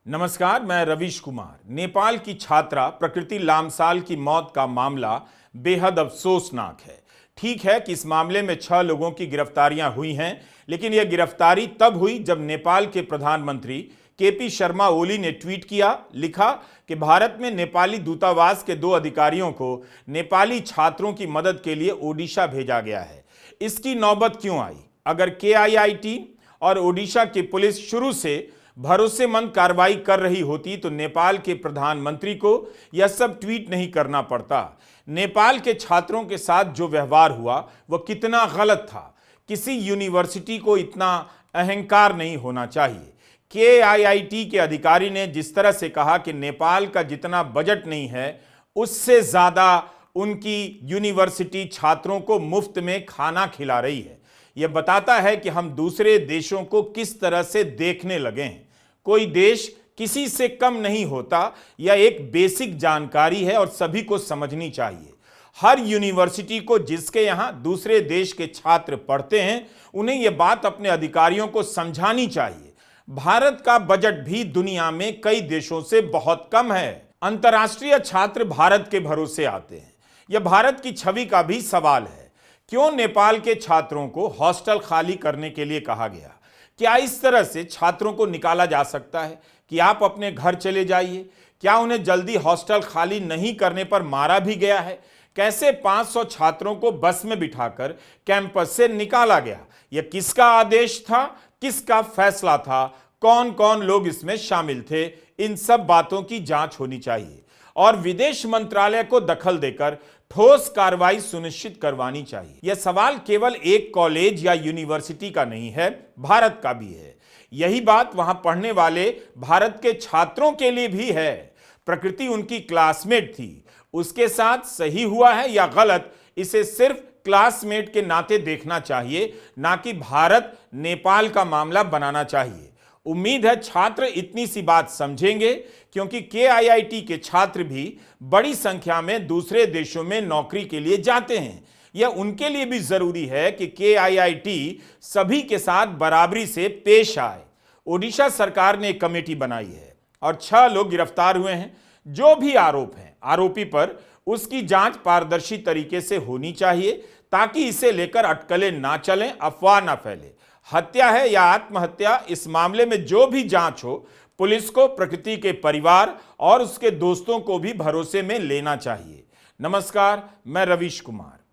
नमस्कार, मैं रवीश कुमार। नेपाल की छात्रा प्रकृति लामसाल की मौत का मामला बेहद अफसोसनाक है। ठीक है कि इस मामले में 6 लोगों की गिरफ्तारियां हुई हैं, लेकिन यह गिरफ्तारी तब हुई जब नेपाल के प्रधानमंत्री केपी शर्मा ओली ने ट्वीट किया, लिखा कि भारत में नेपाली दूतावास के 2 अधिकारियों को नेपाली छात्रों की मदद के लिए ओडिशा भेजा गया है। इसकी नौबत क्यों आई? अगर KIIT और ओडिशा की पुलिस शुरू से भरोसेमंद कार्रवाई कर रही होती तो नेपाल के प्रधानमंत्री को यह सब ट्वीट नहीं करना पड़ता। नेपाल के छात्रों के साथ जो व्यवहार हुआ वह कितना गलत था। किसी यूनिवर्सिटी को इतना अहंकार नहीं होना चाहिए। KIIT के अधिकारी ने जिस तरह से कहा कि नेपाल का जितना बजट नहीं है, उससे ज्यादा उनकी यूनिवर्सिटी छात्रों को मुफ्त में खाना खिला रही है। यह बताता है कि हम दूसरे देशों को किस तरह से देखने लगे हैं। कोई देश किसी से कम नहीं होता, यह एक बेसिक जानकारी है और सभी को समझनी चाहिए। हर यूनिवर्सिटी को जिसके यहां दूसरे देश के छात्र पढ़ते हैं, उन्हें यह बात अपने अधिकारियों को समझानी चाहिए। भारत का बजट भी दुनिया में कई देशों से बहुत कम है। अंतर्राष्ट्रीय छात्र भारत के भरोसे आते हैं। यह भारत की छवि का भी सवाल है। क्यों नेपाल के छात्रों को हॉस्टल खाली करने के लिए कहा गया? क्या इस तरह से छात्रों को निकाला जा सकता है कि आप अपने घर चले जाइए? क्या उन्हें जल्दी हॉस्टल खाली नहीं करने पर मारा भी गया है? कैसे 500 छात्रों को बस में बिठाकर कैंपस से निकाला गया? यह किसका आदेश था? किसका फैसला था? कौन कौन लोग इसमें शामिल थे? इन सब बातों की जांच होनी चाहिए और विदेश मंत्रालय को दखल देकर ठोस कार्रवाई सुनिश्चित करवानी चाहिए। यह सवाल केवल एक कॉलेज या यूनिवर्सिटी का नहीं है, भारत का भी है। यही बात वहां पढ़ने वाले भारत के छात्रों के लिए भी है। प्रकृति उनकी क्लासमेट थी, उसके साथ सही हुआ है या गलत, इसे सिर्फ क्लासमेट के नाते देखना चाहिए, ना कि भारत नेपाल का मामला बनाना चाहिए। उम्मीद है छात्र इतनी सी बात समझेंगे, क्योंकि KIIT के छात्र भी बड़ी संख्या में दूसरे देशों में नौकरी के लिए जाते हैं। यह उनके लिए भी जरूरी है कि KIIT सभी के साथ बराबरी से पेश आए। ओडिशा सरकार ने एक कमेटी बनाई है और 6 लोग गिरफ्तार हुए हैं। जो भी आरोप हैं, आरोपी पर उसकी जांच पारदर्शी तरीके से होनी चाहिए, ताकि इसे लेकर अटकलें ना चलें, अफवाह ना फैले। हत्या है या आत्महत्या, इस मामले में जो भी जांच हो, पुलिस को प्रकृति के परिवार और उसके दोस्तों को भी भरोसे में लेना चाहिए। नमस्कार, मैं रवीश कुमार।